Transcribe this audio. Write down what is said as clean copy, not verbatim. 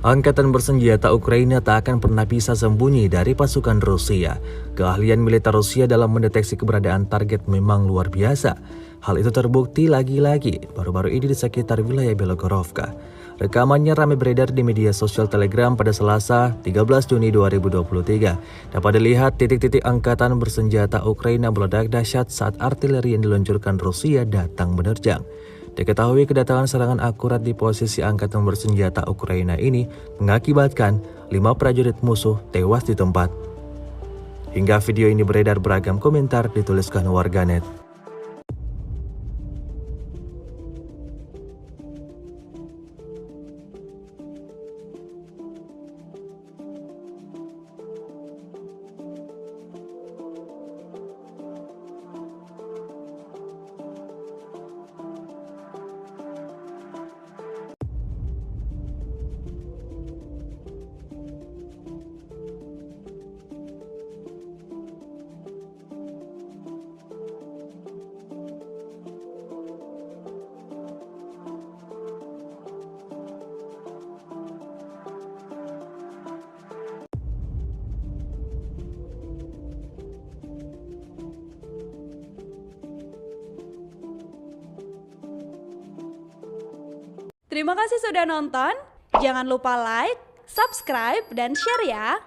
Angkatan bersenjata Ukraina tak akan pernah bisa sembunyi dari pasukan Rusia. Keahlian militer Rusia dalam mendeteksi keberadaan target memang luar biasa. Hal itu terbukti lagi-lagi baru-baru ini di sekitar wilayah Belgorovka. Rekamannya ramai beredar di media sosial Telegram pada Selasa 13 Juni 2023. Dapat dilihat titik-titik angkatan bersenjata Ukraina meledak dahsyat saat artileri yang diluncurkan Rusia datang menerjang. Diketahui kedatangan serangan akurat di posisi angkatan bersenjata Ukraina ini mengakibatkan 5 prajurit musuh tewas di tempat. Hingga video ini beredar, beragam komentar dituliskan warganet. Terima kasih sudah nonton. Jangan lupa like, subscribe, dan share ya.